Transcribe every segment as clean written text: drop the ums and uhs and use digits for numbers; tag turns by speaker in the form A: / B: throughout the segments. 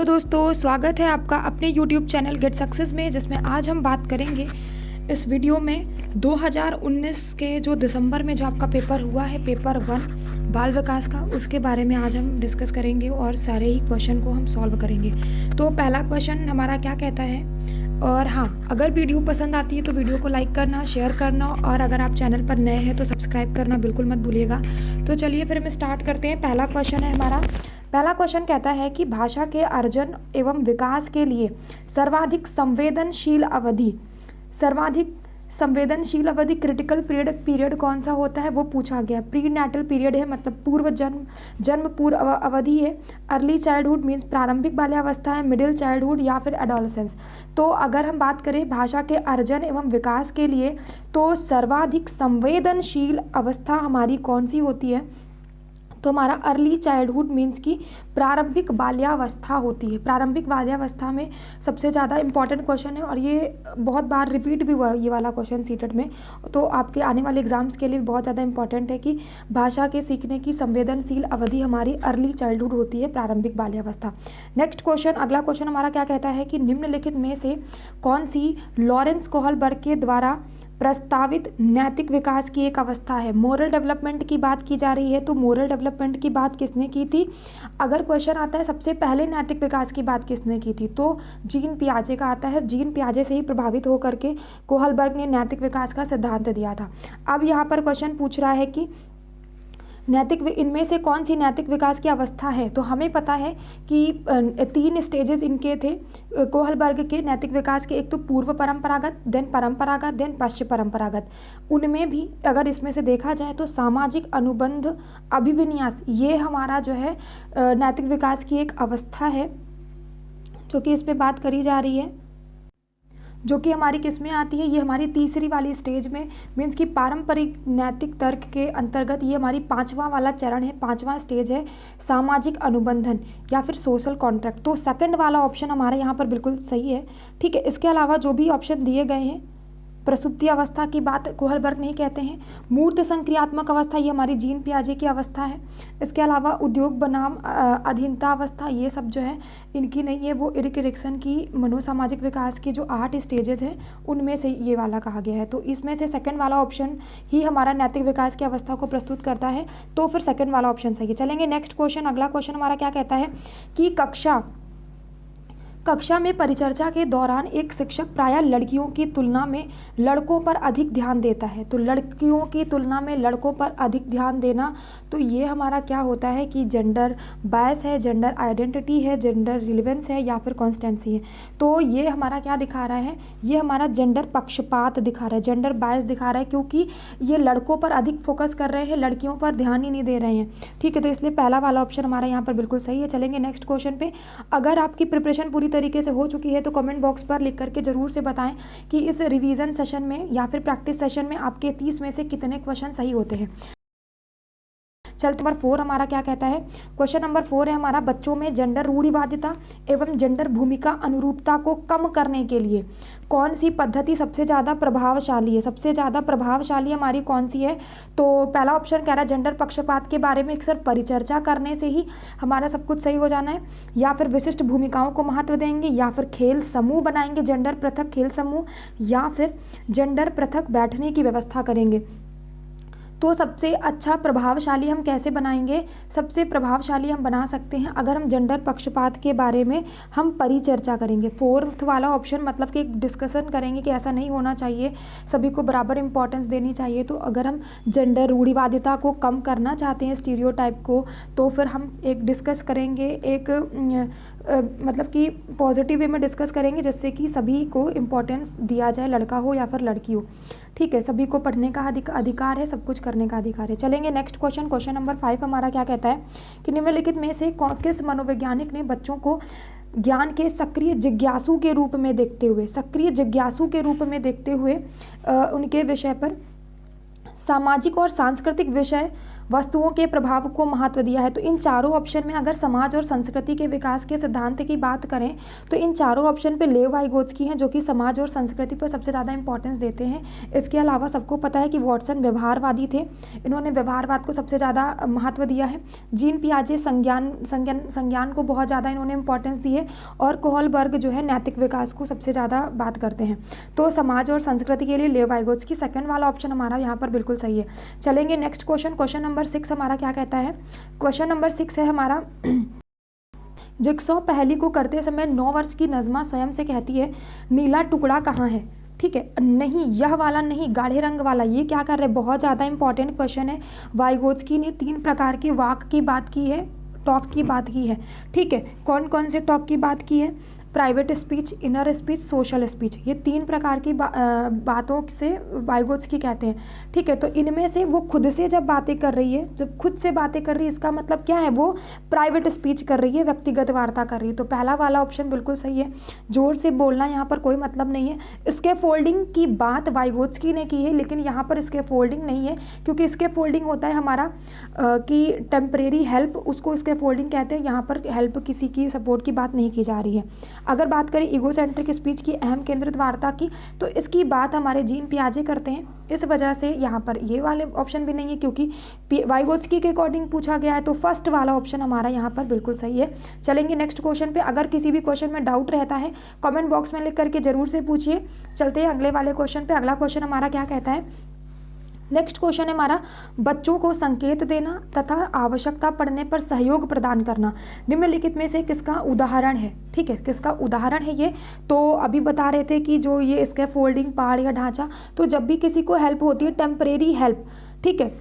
A: तो दोस्तों, स्वागत है आपका अपने YouTube चैनल गेट सक्सेस में, जिसमें आज हम बात करेंगे इस वीडियो में 2019 के जो दिसंबर में जो आपका पेपर हुआ है, पेपर 1 बाल विकास का, उसके बारे में आज हम डिस्कस करेंगे और सारे ही क्वेश्चन को हम सॉल्व करेंगे। तो पहला क्वेश्चन हमारा क्या कहता है, और हाँ, अगर वीडियो पसंद आती है तो वीडियो को लाइक करना, शेयर करना, और अगर आप चैनल पर नए हैं तो सब्सक्राइब करना बिल्कुल मत भूलिएगा। तो चलिए फिर हम स्टार्ट करते हैं। पहला क्वेश्चन है हमारा, पहला क्वेश्चन कहता है कि भाषा के अर्जन एवं विकास के लिए सर्वाधिक संवेदनशील अवधि क्रिटिकल पीरियड कौन सा होता है, वो पूछा गया। प्री नैटल पीरियड है, मतलब जन्म पूर्व अवधि है। अर्ली चाइल्डहुड मीन्स प्रारंभिक बाल्यावस्था है। मिडिल चाइल्डहुड या फिर एडोलसेंस। तो अगर हम बात करें भाषा के अर्जन एवं विकास के लिए, तो सर्वाधिक संवेदनशील अवस्था हमारी कौन सी होती है, तो हमारा अर्ली चाइल्डहुड मीन्स की प्रारंभिक बाल्यावस्था होती है। प्रारंभिक बाल्यावस्था में सबसे ज़्यादा इंपॉर्टेंट क्वेश्चन है, और ये बहुत बार रिपीट भी हुआ है ये वाला क्वेश्चन सीटेट में। तो आपके आने वाले एग्जाम्स के लिए बहुत ज़्यादा इंपॉर्टेंट है कि भाषा के सीखने की संवेदनशील अवधि हमारी अर्ली चाइल्डहुड होती है, प्रारंभिक बाल्यावस्था। नेक्स्ट क्वेश्चन, अगला क्वेश्चन हमारा क्या कहता है कि निम्नलिखित में से कौन सी लॉरेंस कोहलबर्ग के द्वारा प्रस्तावित नैतिक विकास की एक अवस्था है। मोरल डेवलपमेंट की बात की जा रही है, तो मोरल डेवलपमेंट की बात किसने की थी। अगर क्वेश्चन आता है सबसे पहले नैतिक विकास की बात किसने की थी, तो जीन पियाजे का आता है। जीन पियाजे से ही प्रभावित होकर के कोहलबर्ग ने नैतिक विकास का सिद्धांत दिया था। अब यहाँ पर क्वेश्चन पूछ रहा है कि इनमें से कौन सी नैतिक विकास की अवस्था है। तो हमें पता है कि 3 स्टेजेस इनके थे कोहलबर्ग के नैतिक विकास के। एक तो पूर्व परंपरागत, देन परंपरागत, देन पश्चिम परंपरागत। उनमें भी अगर इसमें से देखा जाए तो सामाजिक अनुबंध अभिविन्यास, ये हमारा जो है नैतिक विकास की एक अवस्था है, जो कि इस पर बात करी जा रही है, जो कि हमारी किस में आती है, ये हमारी तीसरी वाली स्टेज में, मीन्स कि पारंपरिक नैतिक तर्क के अंतर्गत ये हमारी 5वां वाला चरण है, 5वां स्टेज है, सामाजिक अनुबंधन या फिर सोशल कॉन्ट्रैक्ट। तो सेकंड वाला ऑप्शन हमारा यहाँ पर बिल्कुल सही है। ठीक है, इसके अलावा जो भी ऑप्शन दिए गए हैं, प्रसुप्ति अवस्था की बात कोहलबर्ग नहीं कहते हैं। मूर्त संक्रियात्मक अवस्था, ये हमारी जीन पियाजे की अवस्था है। इसके अलावा उद्योग बनाम अधीनता अवस्था, ये सब जो है इनकी नहीं है, वो इरिक एरिक्सन की मनोसामाजिक विकास के जो 8 स्टेजेस हैं उनमें से ये वाला कहा गया है। तो इसमें से सेकंड वाला ऑप्शन ही हमारा नैतिक विकास की अवस्था को प्रस्तुत करता है, तो फिर सेकंड वाला ऑप्शन सही है। चलेंगे नेक्स्ट क्वेश्चन। अगला क्वेश्चन हमारा क्या कहता है कि कक्षा में परिचर्चा के दौरान एक शिक्षक प्रायः लड़कियों की तुलना में लड़कों पर अधिक ध्यान देता है। तो लड़कियों की तुलना में लड़कों पर अधिक ध्यान देना, तो ये हमारा क्या होता है कि जेंडर बायस है, जेंडर आइडेंटिटी है, जेंडर रिलेवेंस है या फिर कॉन्स्टेंसी है। तो ये हमारा क्या दिखा रहा है, ये हमारा जेंडर पक्षपात दिखा रहा है, जेंडर बायस दिखा रहा है, क्योंकि ये लड़कों पर अधिक फोकस कर रहे हैं, लड़कियों पर ध्यान ही नहीं दे रहे हैं। ठीक है, तो इसलिए पहला वाला ऑप्शन हमारा यहाँ पर बिल्कुल सही है। चलेंगे नेक्स्ट क्वेश्चन पे। अगर आपकी प्रिपरेशन पूरी तरीके से हो चुकी है तो कमेंट बॉक्स पर लिख करके जरूर से बताएं कि इस रिवीजन सेशन में या फिर प्रैक्टिस सेशन में आपके 30 में से कितने क्वेश्चन सही होते हैं। चलते नंबर 4 हमारा क्या कहता है, क्वेश्चन नंबर 4 है हमारा, बच्चों में जेंडर रूढ़िवादिता एवं जेंडर भूमिका अनुरूपता को कम करने के लिए कौन सी पद्धति सबसे ज़्यादा प्रभावशाली है। सबसे ज़्यादा प्रभावशाली हमारी कौन सी है, तो पहला ऑप्शन कह रहा है जेंडर पक्षपात के बारे में सिर्फ परिचर्चा करने से ही हमारा सब कुछ सही हो जाना है, या फिर विशिष्ट भूमिकाओं को महत्व देंगे, या फिर खेल समूह बनाएंगे, जेंडर पृथक खेल समूह, या फिर जेंडर पृथक बैठने की व्यवस्था करेंगे। तो सबसे अच्छा प्रभावशाली हम कैसे बनाएंगे, सबसे प्रभावशाली हम बना सकते हैं अगर हम जेंडर पक्षपात के बारे में हम परिचर्चा करेंगे। 4th वाला ऑप्शन मतलब कि एक डिस्कशन करेंगे कि ऐसा नहीं होना चाहिए, सभी को बराबर इंपॉर्टेंस देनी चाहिए। तो अगर हम जेंडर रूढ़िवादिता को कम करना चाहते हैं, स्टीरियोटाइप को, तो फिर हम एक डिस्कस करेंगे, एक मतलब कि पॉजिटिव वे में डिस्कस करेंगे, जिससे कि सभी को इम्पोर्टेंस दिया जाए, लड़का हो या फिर लड़की हो। ठीक है, सभी को पढ़ने का अधिकार है, सब कुछ करने का अधिकार है। चलेंगे नेक्स्ट क्वेश्चन। क्वेश्चन नंबर 5 हमारा क्या कहता है कि निम्नलिखित में से किस मनोवैज्ञानिक ने बच्चों को ज्ञान के सक्रिय जिज्ञासु के रूप में देखते हुए उनके विषय पर सामाजिक और सांस्कृतिक विषय वस्तुओं के प्रभाव को महत्व दिया है। तो इन चारों ऑप्शन में अगर समाज और संस्कृति के विकास के सिद्धांत की बात करें तो इन चारों ऑप्शन पे लेव वाइगोत्स्की हैं, जो कि समाज और संस्कृति पर सबसे ज़्यादा इंपॉर्टेंस देते हैं। इसके अलावा सबको पता है कि वॉटसन व्यवहारवादी थे, इन्होंने व्यवहारवाद को सबसे ज़्यादा महत्व दिया है। जीन पियाजे संज्ञान को बहुत ज़्यादा इन्होंने इंपॉर्टेंस दी है, और कोहलबर्ग जो है नैतिक विकास को सबसे ज़्यादा बात करते हैं। तो समाज और संस्कृति के लिए लेव वाइगोत्स्की, सेकंड वाला ऑप्शन हमारा यहाँ पर बिल्कुल सही है। चलेंगे नेक्स्ट क्वेश्चन, क्वेश्चन नंबर 6 हमारा क्या कहता है। क्वेश्चन नंबर 6 है हमारा, जिगसॉ पहेली को करते समय 9 वर्ष की नज़मा स्वयं से कहती है नीला टुकड़ा कहाँ है। ठीक है, नहीं यह वाला नहीं, गाढ़े रंग वाला। ये क्या कर रहे हैं, बहुत ज़्यादा इंपॉर्टेंट क्वेश्चन है। वाइगोत्स्की ने 3 प्रकार के वाक की बात की है, टॉक की बात की है। ठीक है, कौन कौन से टॉक की बात की है, private speech, inner speech, social speech. ये 3 प्रकार की बातों से वाइगोत्स्की कहते हैं। ठीक है, तो इनमें से वो खुद से जब बातें कर रही है, जब खुद से बातें कर रही है, इसका मतलब क्या है, वो प्राइवेट स्पीच कर रही है, व्यक्तिगत वार्ता कर रही है। तो पहला वाला ऑप्शन बिल्कुल सही है। जोर से बोलना यहाँ पर कोई मतलब नहीं है। इसके फोल्डिंग की बात वाइगोत्स्की ने की है, लेकिन यहाँ पर इसके फोल्डिंग नहीं है, क्योंकि इसके फोल्डिंग होता है हमारा कि टेम्परेरी हेल्प, उसको इसके फोल्डिंग कहते हैं। यहाँ पर हेल्प किसी की सपोर्ट की बात नहीं की जा रही है। अगर बात करें ईगोसेंट्रिक स्पीच की, अहम केंद्रित वार्ता की, तो इसकी बात हमारे जीन पियाजे करते हैं। इस वजह से यहाँ पर ये वाले ऑप्शन भी नहीं है, क्योंकि वाइगोत्स्की के अकॉर्डिंग पूछा गया है। तो फर्स्ट वाला ऑप्शन हमारा यहाँ पर बिल्कुल सही है। चलेंगे नेक्स्ट क्वेश्चन पे। अगर किसी भी क्वेश्चन में डाउट रहता है कमेंट बॉक्स में लिख करके जरूर से पूछिए। चलते हैं अगले वाले क्वेश्चन पे। अगला क्वेश्चन हमारा क्या कहता है, नेक्स्ट क्वेश्चन है हमारा, बच्चों को संकेत देना तथा आवश्यकता पड़ने पर सहयोग प्रदान करना निम्नलिखित में से किसका उदाहरण है। ठीक है, किसका उदाहरण है ये, तो अभी बता रहे थे कि जो ये इसके फोल्डिंग, पहाड़ या ढांचा, तो जब भी किसी को हेल्प होती है, टेम्परेरी हेल्प, ठीक है,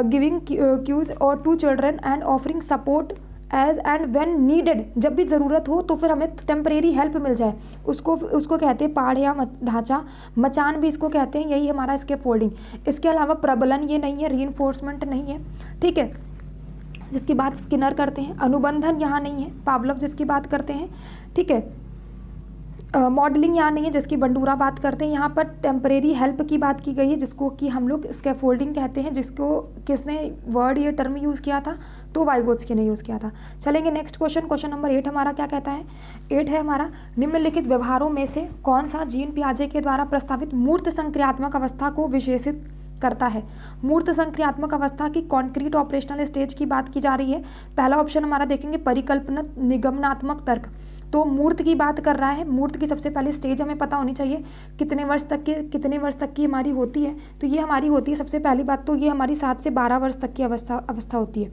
A: गिविंग क्यूज और to children and offering support as and when needed, जब भी ज़रूरत हो तो फिर हमें टेम्परेरी हेल्प मिल जाए, उसको कहते हैं पहाड़ या ढांचा। मचान भी इसको कहते हैं, यही हमारा इसके फोल्डिंग। इसके अलावा प्रबलन ये नहीं है, रीइंफोर्समेंट नहीं है। ठीक है, जिसकी बात स्किनर करते हैं। अनुबंधन यहाँ नहीं है, पावलोव जिसकी बात करते हैं। ठीक है, मॉडलिंग यहाँ नहीं है, जिसकी बंडूरा बात करते हैं। यहाँ पर टेम्परेरी हेल्प की बात की गई है, जिसको कि हम लोग स्कैफोल्डिंग कहते हैं। जिसको किसने वर्ड ये टर्म यूज़ किया था, तो वाइगोत्स्की ने यूज़ किया था। चलेंगे नेक्स्ट क्वेश्चन, क्वेश्चन नंबर 8 हमारा क्या कहता है। 8 है हमारा, निम्नलिखित व्यवहारों में से कौन सा जीन पियाजे के द्वारा प्रस्तावित मूर्त संक्रियात्मक अवस्था को विशेषित करता है। मूर्त संक्रियात्मक अवस्था की कॉन्क्रीट ऑपरेशनल स्टेज की बात की जा रही है। पहला ऑप्शन हमारा देखेंगे, परिकल्पना निगमनात्मक तर्क। तो मूर्त की बात कर रहा है। मूर्त की सबसे पहले स्टेज हमें पता होनी चाहिए, कितने वर्ष तक की हमारी होती है। तो ये हमारी होती है, सबसे पहली बात तो ये हमारी 7 से 12 वर्ष तक की अवस्था होती है।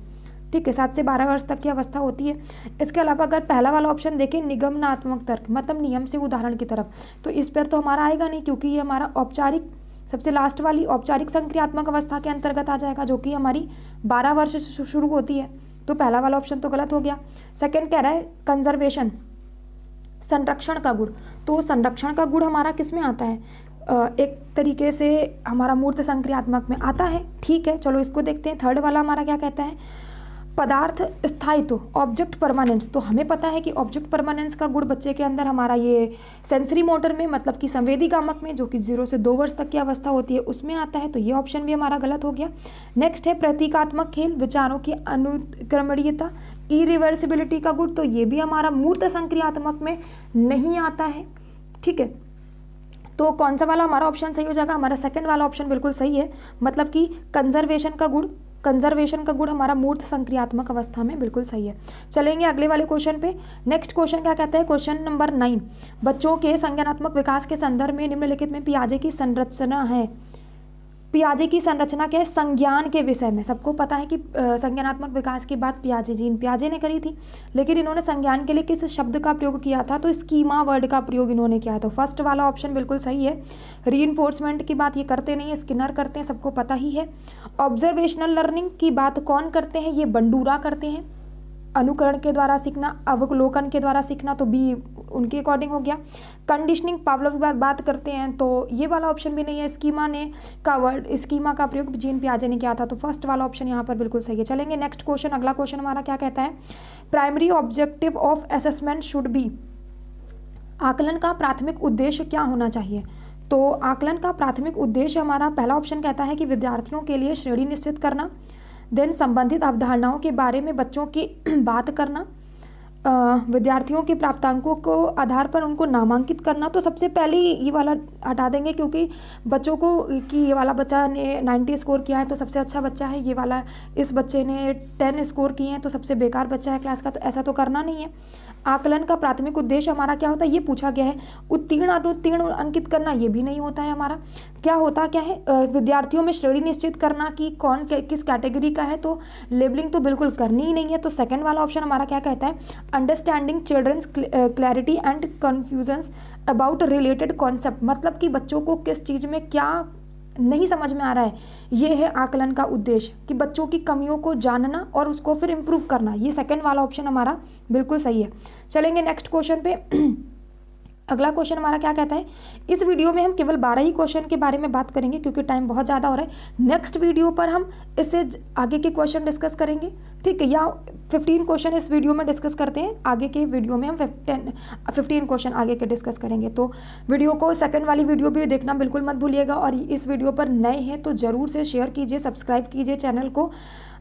A: ठीक है, 7 से 12 वर्ष तक की अवस्था होती है। इसके अलावा अगर पहला वाला ऑप्शन देखें, निगमनात्मक तर्क, मतलब नियम से उदाहरण की तरफ, तो इस पर तो हमारा आएगा नहीं, क्योंकि ये हमारा औपचारिक, सबसे लास्ट वाली औपचारिक संक्रियात्मक अवस्था के अंतर्गत आ जाएगा, जो कि हमारी 12 वर्ष से शुरू होती है। तो पहला वाला ऑप्शन तो गलत हो गया। सेकंड कह रहा है कंजर्वेशन, संरक्षण का गुण। तो संरक्षण का गुण हमारा किस में आता है, एक तरीके से हमारा मूर्त संक्रियात्मक में आता है। ठीक है, चलो इसको देखते हैं। थर्ड वाला हमारा क्या कहता है, पदार्थ स्थायित्व, ऑब्जेक्ट परमानेंस। तो हमें पता है कि ऑब्जेक्ट परमानेंस का गुण बच्चे के अंदर हमारा ये सेंसरी मोटर में, मतलब कि संवेदी गामक में, जो कि 0 से 2 वर्ष तक की अवस्था होती है, उसमें आता है। तो ये ऑप्शन भी हमारा गलत हो गया। नेक्स्ट है प्रतीकात्मक खेल, विचारों की अनुक्रमणीयता, इरिवर्सिबिलिटी का गुण। तो ये भी हमारा मूर्त संक्रियात्मक में नहीं आता है। ठीक है, तो कौन सा वाला हमारा ऑप्शन सही हो जाएगा, हमारा सेकंड वाला ऑप्शन बिल्कुल सही है। मतलब कि कंजर्वेशन का गुण हमारा मूर्त संक्रियात्मक अवस्था में बिल्कुल सही है। चलेंगे अगले वाले क्वेश्चन पे। नेक्स्ट क्वेश्चन क्या कहता है, क्वेश्चन नंबर 9, बच्चों के संज्ञानात्मक विकास के संदर्भ में निम्नलिखित में पियाजे की संरचना है। पियाजे की संरचना क्या है, संज्ञान के विषय में। सबको पता है कि संज्ञानात्मक विकास की बात जीन पियाजे ने करी थी, लेकिन इन्होंने संज्ञान के लिए किस शब्द का प्रयोग किया था, तो स्कीमा वर्ड का प्रयोग इन्होंने किया। तो फर्स्ट वाला ऑप्शन बिल्कुल सही है। रीइंफोर्समेंट की बात ये करते नहीं है, स्किनर करते हैं, सबको पता ही है। ऑब्जर्वेशनल लर्निंग की बात कौन करते हैं, ये बंडूरा करते हैं। अनुकरण के द्वारा सीखना, अवलोकन के द्वारा सीखना, तो बी उनके अकॉर्डिंग हो गया। कंडीशनिंग पावलोव की बात करते हैं, तो ये वाला ऑप्शन भी नहीं है। स्कीमा का प्रयोग जीन पियाजे ने किया था। तो फर्स्ट वाला ऑप्शन यहाँ पर बिल्कुल सही है। चलेंगे नेक्स्ट क्वेश्चन। अगला क्वेश्चन हमारा क्या कहता है, primary objective of assessment should be. आकलन का प्राथमिक उद्देश्य क्या होना चाहिए। तो आकलन का प्राथमिक उद्देश्य हमारा पहला ऑप्शन कहता है कि विद्यार्थियों के लिए श्रेणी निश्चित करना, देन संबंधित अवधारणाओं के बारे में बच्चों की बात करना, विद्यार्थियों के प्राप्तांकों को आधार पर उनको नामांकित करना। तो सबसे पहले ये वाला हटा देंगे, क्योंकि बच्चों को कि ये वाला बच्चा ने 90 स्कोर किया है तो सबसे अच्छा बच्चा है, ये वाला इस बच्चे ने 10 स्कोर किए हैं तो सबसे बेकार बच्चा है क्लास का, तो ऐसा तो करना नहीं है। आकलन का प्राथमिक उद्देश्य हमारा क्या होता है, ये पूछा गया है। उत्तीर्ण अनुत्तीर्ण अंकित करना, ये भी नहीं होता है हमारा। क्या होता क्या है, विद्यार्थियों में श्रेणी निश्चित करना कि कौन किस कैटेगरी का है, तो लेबलिंग तो बिल्कुल करनी ही नहीं है। तो सेकंड वाला ऑप्शन हमारा क्या कहता है, understanding children's clarity and confusions about related concept, मतलब कि बच्चों को किस चीज़ में क्या नहीं समझ में आ रहा है, ये है आकलन का उद्देश्य, कि बच्चों की कमियों को जानना और उसको फिर इम्प्रूव करना। ये सेकंड वाला ऑप्शन हमारा बिल्कुल सही है। चलेंगे नेक्स्ट क्वेश्चन पे। अगला क्वेश्चन हमारा क्या कहता है, इस वीडियो में हम केवल 12 ही क्वेश्चन के बारे में बात करेंगे क्योंकि टाइम बहुत ज़्यादा हो रहा है। नेक्स्ट वीडियो पर हम इससे आगे के क्वेश्चन डिस्कस करेंगे, ठीक है, या 15 क्वेश्चन इस वीडियो में डिस्कस करते हैं, आगे के वीडियो में हम 15 क्वेश्चन आगे के डिस्कस करेंगे। तो वीडियो को सेकंड वाली वीडियो भी देखना बिल्कुल मत भूलिएगा, और इस वीडियो पर नए हैं तो ज़रूर से शेयर कीजिए, सब्सक्राइब कीजिए, चैनल को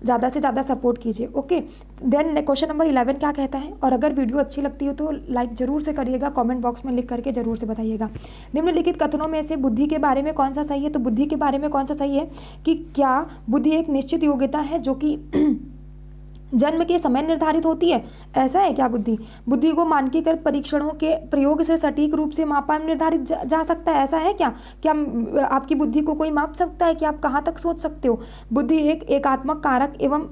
A: ज़्यादा से ज़्यादा सपोर्ट कीजिए। ओके, देन क्वेश्चन नंबर 11 क्या कहता है, और अगर वीडियो अच्छी लगती हो तो लाइक ज़रूर से करिएगा, कमेंट बॉक्स में लिख करके ज़रूर से बताइएगा। निम्नलिखित कथनों में से बुद्धि के बारे में कौन सा सही है, तो बुद्धि के बारे में कौन सा सही है कि क्या बुद्धि एक निश्चित योग्यता है जो कि जन्म के समय निर्धारित होती है, ऐसा है क्या। बुद्धि को मानकीकृत परीक्षणों के प्रयोग से सटीक रूप से मापा निर्धारित जा सकता है, ऐसा है क्या आपकी बुद्धि को कोई माप सकता है कि आप कहाँ तक सोच सकते हो। बुद्धि एक एकात्मक कारक एवं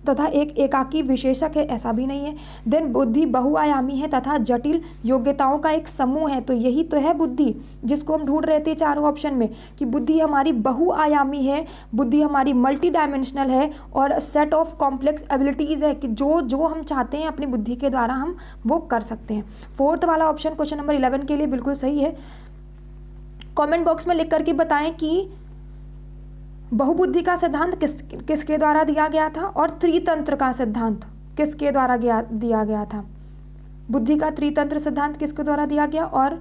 A: तथा एक एकाकी विशेषक है, ऐसा भी नहीं है। देन बुद्धि बहुआयामी है तथा जटिल योग्यताओं का एक समूह है, तो यही तो है बुद्धि जिसको हम ढूंढ रहे थे चारों ऑप्शन में, कि बुद्धि हमारी बहुआयामी है, बुद्धि हमारी मल्टी डायमेंशनल है, और सेट ऑफ कॉम्प्लेक्स एबिलिटीज़ है कि जो हम चाहते हैं अपनी बुद्धि के द्वारा हम वो कर सकते हैं। फोर्थ वाला ऑप्शन क्वेश्चन नंबर 11 के लिए बिल्कुल सही है। कॉमेंट बॉक्स में लिख करके बताएं कि बहुबुद्धि का सिद्धांत किसके द्वारा दिया गया था, और त्रितंत्र का सिद्धांत किसके द्वारा दिया गया था। बुद्धि का त्रितंत्र सिद्धांत किसके द्वारा दिया गया, और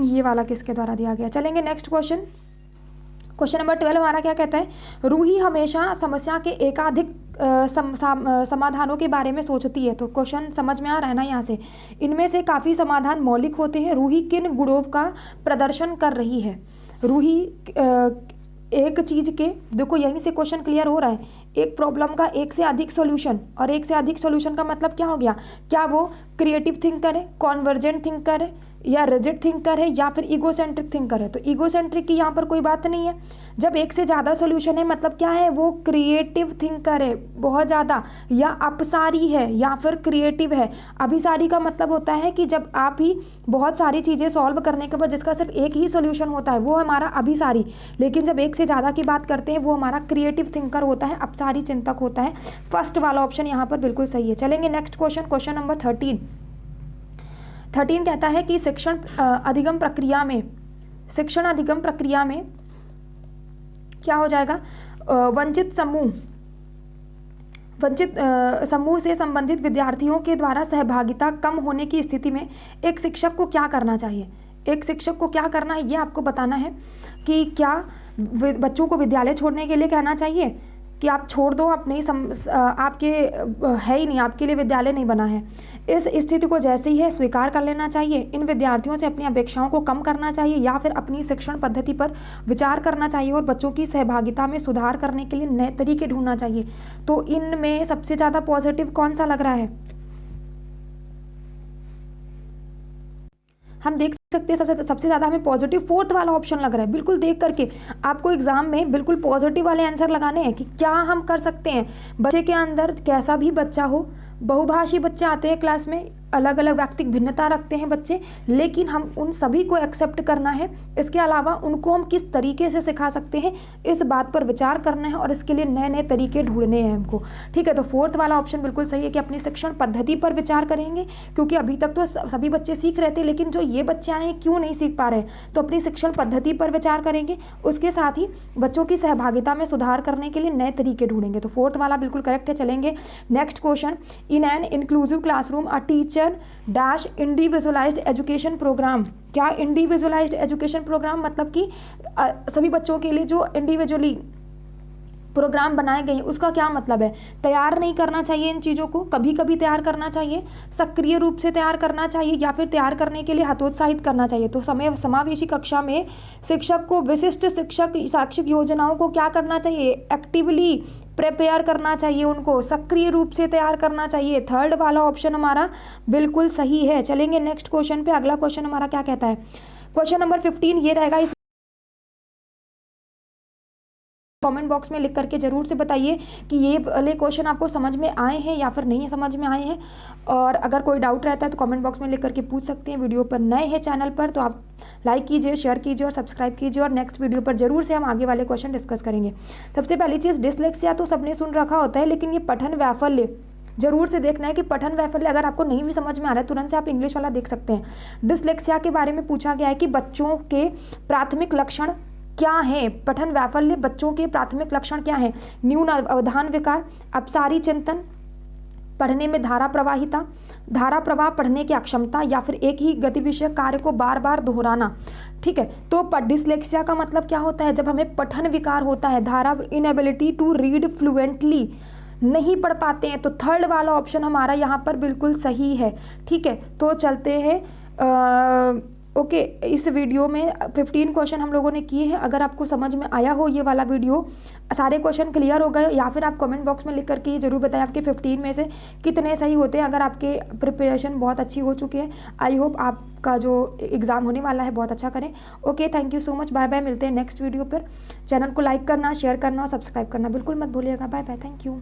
A: ये वाला किसके द्वारा दिया गया। चलेंगे नेक्स्ट क्वेश्चन। क्वेश्चन नंबर 12 हमारा क्या कहता है, रूही हमेशा समस्या के एकाधिक समाधानों के बारे में सोचती है। तो क्वेश्चन समझ में आ रहा है ना यहाँ से, इनमें से काफ़ी समाधान मौलिक होते हैं। रूही किन गुणों का प्रदर्शन कर रही है। रूही एक चीज़ के, देखो यहीं से क्वेश्चन क्लियर हो रहा है, एक प्रॉब्लम का एक से अधिक सॉल्यूशन, और एक से अधिक सॉल्यूशन का मतलब क्या हो गया, क्या वो क्रिएटिव थिंकर है, कॉन्वर्जेंट थिंकर है, या रिजिड थिंकर है, या फिर ईगोसेंट्रिक थिंकर है। तो ईगोसेंट्रिक की यहाँ पर कोई बात नहीं है। जब एक से ज़्यादा सॉल्यूशन है मतलब क्या है, वो क्रिएटिव थिंकर है बहुत ज़्यादा, या अपसारी है, या फिर क्रिएटिव है। अभिसारी का मतलब होता है कि जब आप ही बहुत सारी चीज़ें सॉल्व करने के बाद जिसका सिर्फ एक ही सॉल्यूशन होता है वो हमारा अभिसारी, लेकिन जब एक से ज़्यादा की बात करते हैं वो हमारा क्रिएटिव थिंकर होता है, अपसारी चिंतक होता है। फर्स्ट वाला ऑप्शन यहाँ पर बिल्कुल सही है। चलेंगे नेक्स्ट क्वेश्चन, क्वेश्चन नंबर 13 कहता है कि शिक्षण अधिगम प्रक्रिया में क्या हो जाएगा, वंचित समूह से संबंधित विद्यार्थियों के द्वारा सहभागिता कम होने की स्थिति में एक शिक्षक को क्या करना चाहिए। एक शिक्षक को क्या करना है ये आपको बताना है, कि क्या बच्चों को विद्यालय छोड़ने के लिए कहना चाहिए कि आप छोड़ दो, आप नहीं आपके है ही नहीं, आपके लिए विद्यालय नहीं बना है। इस स्थिति को जैसे ही है स्वीकार कर लेना चाहिए, इन विद्यार्थियों से अपनी अपेक्षाओं को कम करना चाहिए, या फिर अपनी शिक्षण पद्धति पर विचार करना चाहिए और बच्चों की सहभागिता में सुधार करने के लिए नए तरीके ढूंढना चाहिए। तो इनमें सबसे ज़्यादा पॉजिटिव कौन सा लग रहा है, हम देख सकते हैं सबसे ज़्यादा हमें पॉजिटिव फोर्थ वाला ऑप्शन लग रहा है। बिल्कुल देख करके आपको एग्जाम में बिल्कुल पॉजिटिव वाले आंसर लगाने हैं कि क्या हम कर सकते हैं। बच्चे के अंदर कैसा भी बच्चा हो, बहुभाषी बच्चे आते हैं क्लास में, अलग अलग व्यक्तिक भिन्नता रखते हैं बच्चे, लेकिन हम उन सभी को एक्सेप्ट करना है। इसके अलावा उनको हम किस तरीके से सिखा सकते हैं इस बात पर विचार करना है, और इसके लिए नए नए तरीके ढूंढने हैं हमको, ठीक है। तो फोर्थ वाला ऑप्शन बिल्कुल सही है कि अपनी शिक्षण पद्धति पर विचार करेंगे, क्योंकि अभी तक तो सभी बच्चे सीख रहे थे, लेकिन जो ये बच्चे आए हैं क्यों नहीं सीख पा रहे हैं, तो अपनी शिक्षण पद्धति पर विचार करेंगे। उसके साथ ही बच्चों की सहभागिता में सुधार करने के लिए नए तरीके ढूंढेंगे। तो फोर्थ वाला बिल्कुल करेक्ट है। चलेंगे next question, in an inclusive classroom a teacher dash individualised education programme. क्या इंडिविजुअलाइज्ड एजुकेशन प्रोग्राम मतलब कि सभी बच्चों के लिए जो इंडिविजुअली प्रोग्राम बनाए गए हैं, उसका क्या मतलब है? तैयार नहीं करना चाहिए इन चीज़ों को, कभी कभी तैयार करना चाहिए, सक्रिय रूप से तैयार करना चाहिए, या फिर तैयार करने के लिए हतोत्साहित करना चाहिए। तो समावेशी कक्षा में शिक्षक को विशिष्ट शिक्षक शैक्षिक योजनाओं को क्या करना चाहिए? एक्टिवली प्रिपेयर करना चाहिए, उनको सक्रिय रूप से तैयार करना चाहिए। थर्ड वाला ऑप्शन हमारा बिल्कुल सही है। चलेंगे नेक्स्ट क्वेश्चन पे। अगला क्वेश्चन हमारा क्या कहता है? क्वेश्चन नंबर 15 ये रहेगा। इस कमेंट बॉक्स में लिख करके जरूर से बताइए कि ये वाले क्वेश्चन आपको समझ में आए हैं या फिर नहीं समझ में आए हैं। और अगर कोई डाउट रहता है तो कमेंट बॉक्स में लिख करके पूछ सकते हैं। वीडियो पर नए हैं चैनल पर तो आप लाइक कीजिए, शेयर कीजिए और सब्सक्राइब कीजिए, और नेक्स्ट वीडियो पर जरूर से हम आगे वाले क्वेश्चन डिस्कस करेंगे। सबसे पहली चीज़, डिसलेक्सिया तो सबने सुन रखा होता है, लेकिन ये पठन वैफल्य जरूर से देखना है कि पठन वैफल्य अगर आपको नहीं भी समझ में आ रहा है तुरंत से आप इंग्लिश वाला देख सकते हैं। डिसलेक्सिया के बारे में पूछा गया है कि बच्चों के प्राथमिक लक्षण क्या है? पठन वैफल्य बच्चों के प्राथमिक लक्षण क्या है? न्यून अवधान विकार, अपसारी चिंतन, पढ़ने में धारा प्रवाह पढ़ने की अक्षमता, या फिर एक ही गतिविषय कार्य को बार बार दोहराना। ठीक है, तो डिसलेक्सिया का मतलब क्या होता है? जब हमें पठन विकार होता है, धारा इनएबिलिटी टू रीड फ्लुएंटली, नहीं पढ़ पाते हैं, तो थर्ड वाला ऑप्शन हमारा यहाँ पर बिल्कुल सही है। ठीक है, तो चलते हैं ओके। इस वीडियो में 15 क्वेश्चन हम लोगों ने किए हैं। अगर आपको समझ में आया हो ये वाला वीडियो, सारे क्वेश्चन क्लियर हो गए, या फिर आप कमेंट बॉक्स में लिख करके ये जरूर बताएं आपके 15 में से कितने सही होते हैं। अगर आपके प्रिपरेशन बहुत अच्छी हो चुकी है, आई होप आपका जो एग्ज़ाम होने वाला है बहुत अच्छा करें। Okay, thank you so much, bye bye, मिलते हैं नेक्स्ट वीडियो पर। चैनल को लाइक करना, शेयर करना और सब्सक्राइब करना बिल्कुल मत भूलिएगा। Bye bye, thank you.